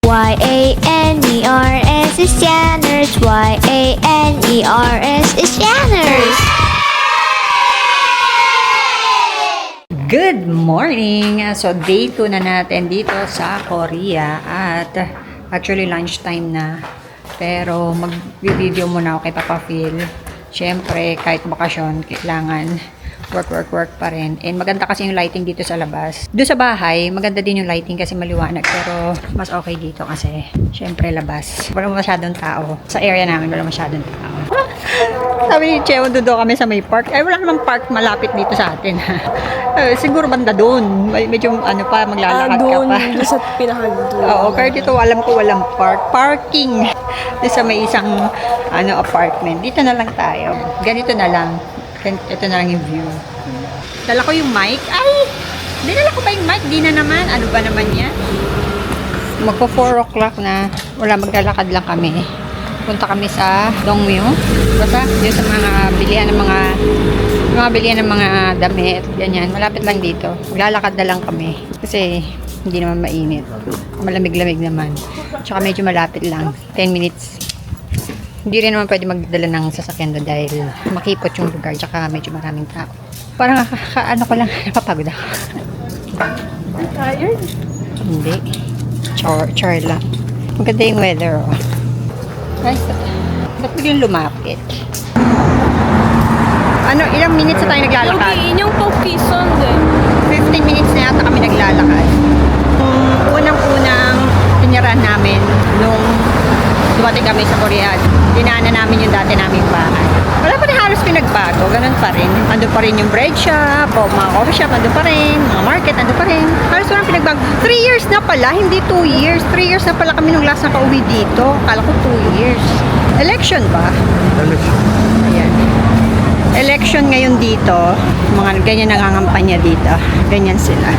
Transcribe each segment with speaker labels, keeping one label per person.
Speaker 1: Y-A-N-E-R-S is Janners. Y-A-N-E-R-S is Janners.
Speaker 2: Good morning! So, day 2 na natin dito sa Korea at actually lunchtime na. Pero mag-video muna ako kay Papa Phil. Siyempre, kahit bakasyon, kailangan work pa rin. And maganda kasi yung lighting dito sa labas. Doon sa bahay, maganda din yung lighting kasi maliwanag. Pero mas okay dito kasi siyempre labas. Wala masyadong tao. Sa area namin, wala masyadong tao. Sabi ni Cheo, doon kami sa may park. Ay, wala namang park malapit dito sa atin. Siguro banda doon. Medyo ano pa, maglalakad ka pa.
Speaker 3: Doon sa pinakadulo.
Speaker 2: Oo, pero dito alam ko walang parking. Doon sa may isang apartment. Dito na lang tayo. Ganito na lang. Ito na lang yung view. Dala ko yung mic. Ay! Dinala ko ba yung mic? Di na naman. Ano ba naman yan? Magpo 4 o'clock na. Wala, maglalakad lang kami. Punta kami sa Dongmyo. Basta dito sa mga bilihan ng mga damit. Ganyan. Malapit lang dito. Maglalakad na lang kami. Kasi hindi naman mainit. Malamig-lamig naman. Tsaka medyo malapit lang. 10 minutes. Hindi rin naman pwede magdala ng sasakyan doon dahil makipot yung lugar tsaka medyo maraming tao. Parang ano ko lang, napapagod ako.
Speaker 3: Tired?
Speaker 2: Hindi. Char lang. Maganda yung weather, oh. Ay, ba't biglang lumapit? Ilang minutes na tayo naglalakad?
Speaker 3: Yung Pokison din.
Speaker 2: 15 minutes na yata kami naglalakad. Unang-unang tinirahan namin nung dumating kami sa Korea, dinaanan namin yung dati naming bahay. Wala pa rin halos pinagbago, ganun pa rin. Andun pa rin yung bread shop, o mga coffee shop, andun pa rin, mga market, andun pa rin. Halos walang pinagbago. 3 years na pala, hindi 2 years. 3 years na pala kami nung last na pauwi dito. Kala ko 2 years. Election ba?
Speaker 4: Election.
Speaker 2: Ayan. Election ngayon dito, mga ganyan nangangampanya dito. Ganyan sila.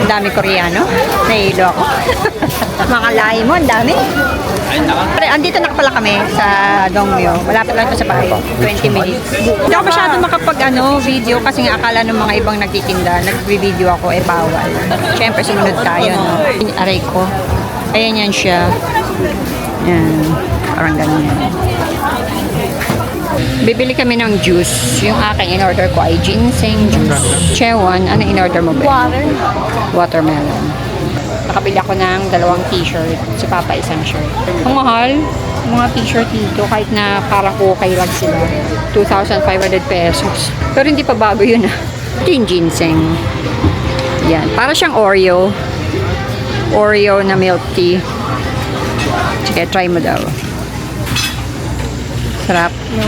Speaker 2: Ang dami Koreano. Nahilo ako. Mga lahi mo, ang dami. Andito na pala kami sa Dongmyo. Malapit lang ito sa bahay. 20 minutes. Hindi ako masyado video kasi nga akala ng mga ibang nagtitinda, nag-video ako, bawal. Siyempre, sumunod tayo, no? Aray ko. Ayan yan siya. Yan. Parang ganyan. Bibili kami ng juice. Yung aking in-order ko ay ginseng juice. Chewan, ano in-order mo ba?
Speaker 3: Water.
Speaker 2: Watermelon. Nakabili ako ng 2 t-shirt. Si Papa isang shirt. Ang mahal, mga t-shirt dito, kahit na parang okay lang sila. 2,500 pesos. Pero hindi pa bago yun ah. Ito yung ginseng. Yan. Para siyang Oreo. Oreo na milk tea. Sige, try mo daw. Sarap. No.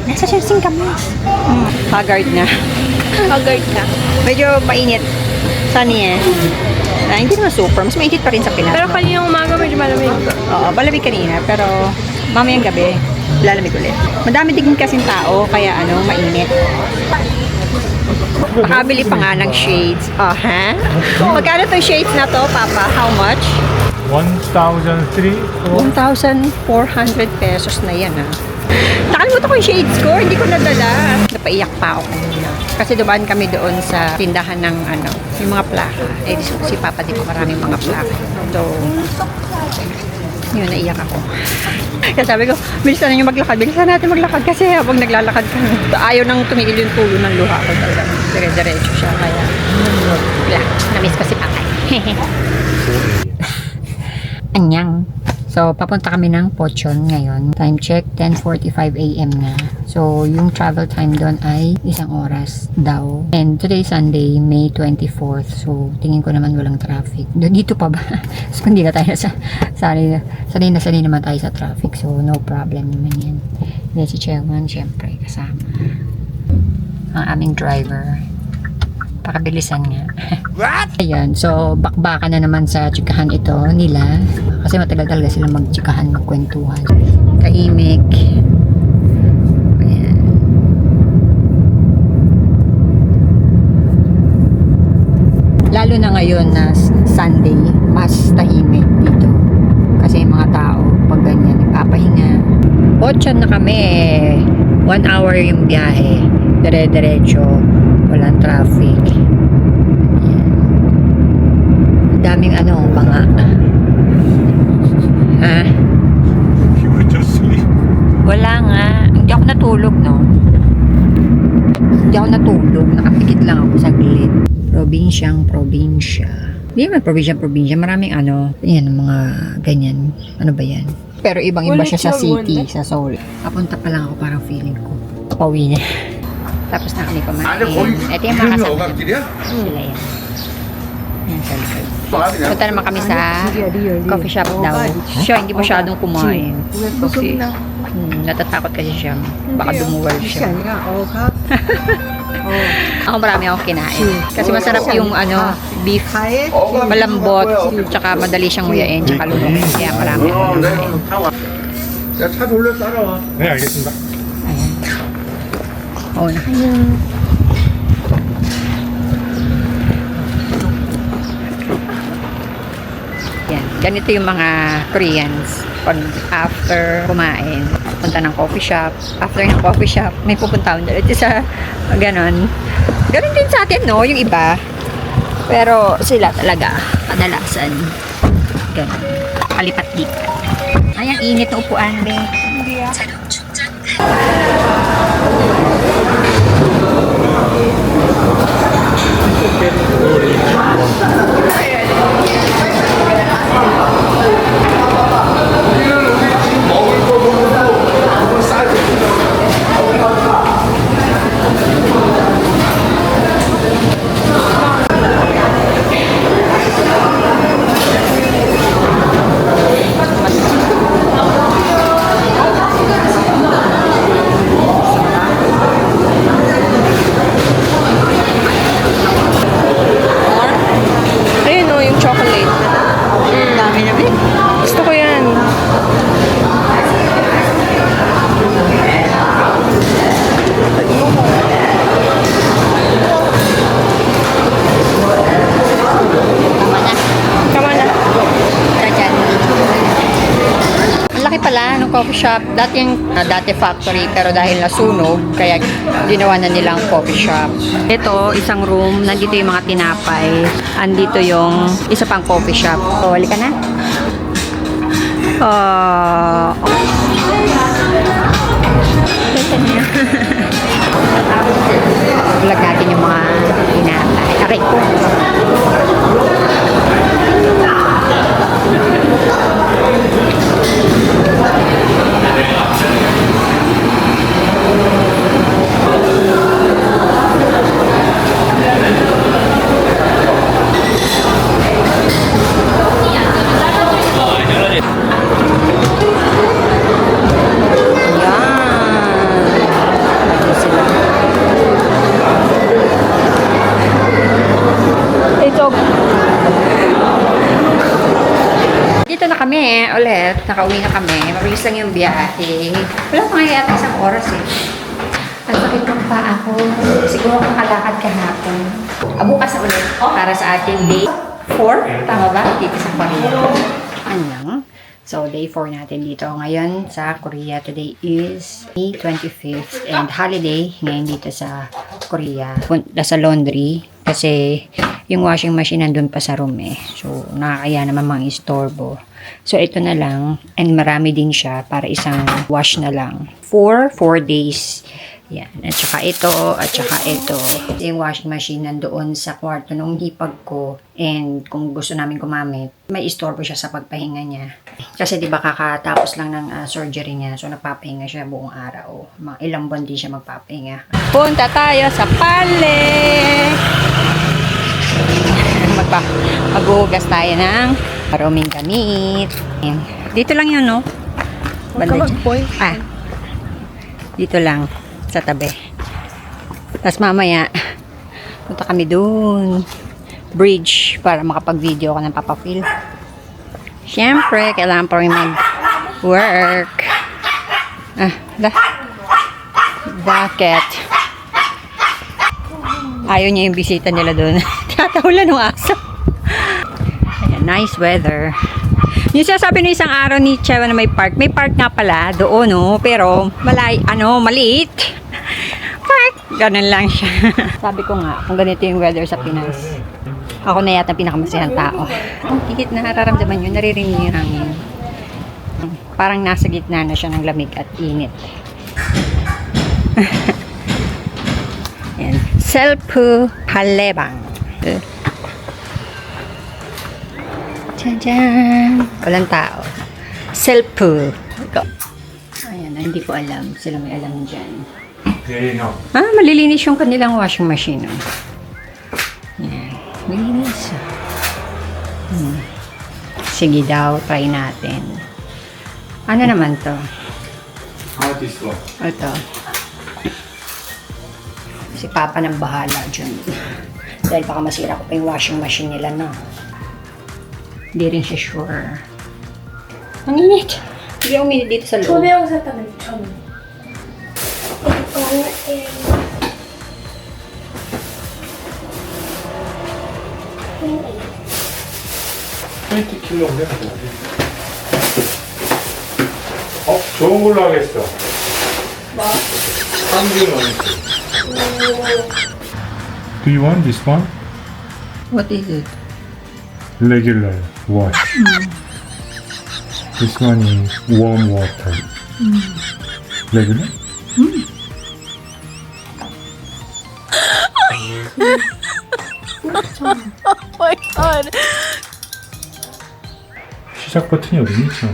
Speaker 2: Nasa Chelsea kami. Haggard na.
Speaker 3: Haggard ka.
Speaker 2: Medyo mainit. Sunny eh. Hindi naman super. Mas mainit pa rin sa Pinas.
Speaker 3: Pero kaninang umaga medyo malamig.
Speaker 2: Oo, malamig kanina. Pero mamayang gabi, lalamig ulit. Madami din kasing tao, kaya mainit. Makabili pa nga ng shades. Oh, ha? Magkano itong shades na to, Papa? How much?
Speaker 4: 1,003.
Speaker 2: 1,400 pesos na yan, ha? Nakalimutan ko yung shades ko, hindi ko nadala. Napaiyak pa ako kanina. Kasi dumaan kami doon sa tindahan ng yung mga plaka. Si Papa di ko maraming mga plaka. So, yun, naiyak ako. Kaya sabi ko, bilisan na nyo maglakad. Bilisan natin maglakad kasi habang naglalakad kami. Ayaw nang tumigil yung tulo ng luha ko talaga. Dire-diretso siya. Kaya, na-miss ko si Papa. Anyang. So, papunta kami ng Pochon ngayon. Time check, 10:45 AM na. So, yung travel time doon ay 1 oras daw. And today Sunday, May 24th. So, tingin ko naman walang traffic. Dito pa ba? So, hindi na tayo sanay naman tayo sa traffic. So, no problem naman yan. Then si Chairman, syempre, kasama. Ang aming driver. Pakabilisan nga. What? Ayan, so bakbaka na naman sa tsikahan ito nila. Kasi matagal talaga sila magtsikahan, magkwentuhan. Tahimik. Ayan. Lalo na ngayon na Sunday, mas tahimik dito. Kasi yung mga tao, pag ganyan, nagpapahinga. 8 na kami. 1 hour yung biyahe. Dire-diretso. Walang traffic. Ayan. Daming ano, banga. Ha?
Speaker 4: You were just asleep.
Speaker 2: Wala nga. Hindi ako natulog, no? Hindi ako natulog. Nakapikit lang ako saglit. Probinsya. Hindi naman probinsya. Maraming ano. Yan, mga ganyan. Ano ba yan? Pero ibang-iba siya sa city, sa Seoul. Papunta pa lang ako, parang feeling ko. Pauwi na. Tapos na kami kumain. Ito yung mga kasama. Sila yan. Yan sa likod. Punta naman kami sa coffee shop daw. Siya hindi masyadong kumain. Kasi natatakot kasi siya. Baka dumuwal siya. Ako marami akong kinain. Kasi masarap yung ano, beef. Malambot. Tsaka madali siyang nguyain. Tsaka lulungin. Kaya marami akong kinain.
Speaker 5: 차 돌려 따라와.
Speaker 4: 네, 알겠습니다.
Speaker 2: Oo na. Yan. Ganito yung mga Koreans. Pag after kumain, punta ng coffee shop. After ng coffee shop, may pupuntahan dito sa ganon. Ganon din sa atin, no? Yung iba. Pero sila talaga, kadalasan. Ganon. Palipat-lipat. Ay, ang init na upuan, be.
Speaker 3: Ayun o, yung chocolate.
Speaker 2: Dami na, be.
Speaker 3: Gusto ko yan. Tama na.
Speaker 2: Diyan. Ang laki pala ng coffee shop. Dati factory, pero dahil nasunog, kaya ginawa na nilang coffee shop. Ito, isang room. Nandito yung mga tinapay. Andito yung isa pang coffee shop. So, halika na. Vlog natin yung mga tinapay. Aray ko.
Speaker 3: Ito.
Speaker 2: Dito na kami ulit. Nakauwi na kami. Mabilis lang yung biyahe. Wala pa nga yata isang oras eh. Ang sakit ng paa ko. Siguro makalakad kahapon. Bukas na ulit para sa ating day 4. Tama ba? Dito sa Korea. Ano lang? So, day 4 natin dito. Ngayon sa Korea, today is May 25th and holiday ngayon dito sa Korea. Punta sa laundry kasi yung washing machine nandun pa sa room eh. So, nakakaya naman mga istorbo. So, ito na lang. And marami din siya para isang wash na lang. 4 days. Yan. At saka ito, at saka ito. Yung washing machine nandoon sa kwarto nung hipag ko. And kung gusto namin gumamit, may istorbo siya sa pagpahinga niya. Kasi di ba kakatapos lang ng surgery niya. So nagpapahinga siya buong araw. Mga ilang buwan din siya magpapahinga. Punta tayo sa Pale! Maghuhugas tayo ng maruming gamit. Ayan. Dito lang yun, no? Banda dyan. Ah, dito lang sa tabi. Tapos mamaya punta kami dun bridge para makapag-video ako ng Papa Phil. Siyempre, kailangan pa rin mag-work. Bakit? Ayaw niya yung bisita nila dun. Tinatahulan ng aso. Ayan, nice weather. Yung sasabi ng isang araw ni Chewa na may park nga pala doon, no? Pero maliit. Park. Ganun lang siya. Sabi ko nga, kung ganito yung weather sa Pinas. Ako na yata pinakamasayang tao. Ang higit na nararamdaman nyo, naririnig yung hangin. Parang nasa gitna na siya ng lamig at init. Yan. Selpu Palembang. Tadaan! Walang tao. Selpu. Ayan, hindi ko alam. Sila may alam dyan.
Speaker 4: They know.
Speaker 2: Malilinis yung kanilang washing machine. Oh. Yan. Malinis. Sige daw, try natin. Ano naman to?
Speaker 4: How this one?
Speaker 2: Ito. Si Papa nang bahala dyan. Dahil baka masira ko pa yung washing machine nila, no? Hindi rin siya sure. Ang init! Hindi ako minit dito sa loob.
Speaker 4: 좋은 걸로 하겠어. 뭐? Do you want this one?
Speaker 2: What is it?
Speaker 4: Regular wash. This one is warm water. Regular? 시작 버튼이 어디 있죠?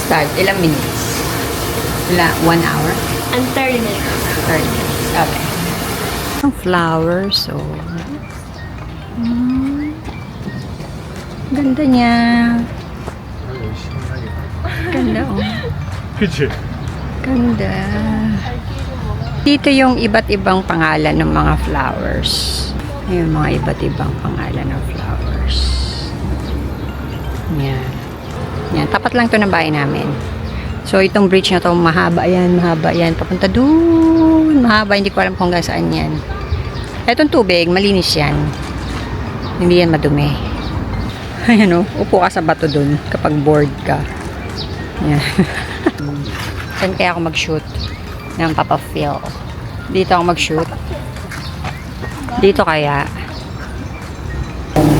Speaker 2: Start. Ilang minutes? 1 hour?
Speaker 1: And 30 minutes.
Speaker 2: 30 minutes. Okay. Ang flowers, so... Ganda niya. Ganda, oh.
Speaker 4: 그치?
Speaker 2: Ganda. Dito yung iba't ibang pangalan ng mga flowers. Yung mga iba't ibang pangalan ng flowers. Yan. Yan. Tapat lang to ng bahay namin. So, itong bridge na to, mahaba yan, mahaba yan. Papunta doon. Mahaba, hindi ko alam kung hanggang saan yan. Etong tubig, malinis yan. Hindi yan madumi. Ayan o, upo ka sa bato doon kapag bored ka. Yan. Saan kaya ako mag-shoot ng Papa Phil? Dito ako mag-shoot. Dito kaya.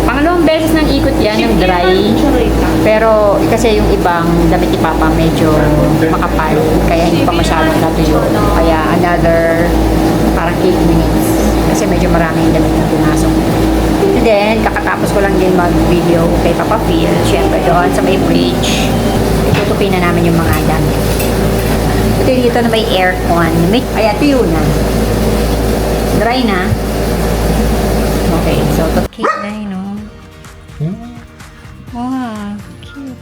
Speaker 2: Pangalawang beses nang ikot yan, ng dry. Pero kasi yung ibang damit ni Papa medyo makapal. Kaya hindi pa masyadong natuyo. Kaya another parang 8 minutes. Kasi medyo maraming damit na pinasok. And then, kakatapos ko lang din mag-video kay Papa Phil. Siyempre doon sa may bridge. Itutupin na namin yung mga damit. Ito dito na may aircon. Ayan, tuyo na. Dry na. Okay, so cute na yun, no? Wow, cute.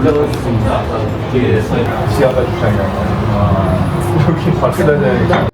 Speaker 5: 올라갔습니다. 이게 지하가 있잖아요. 여기 박수 다녀야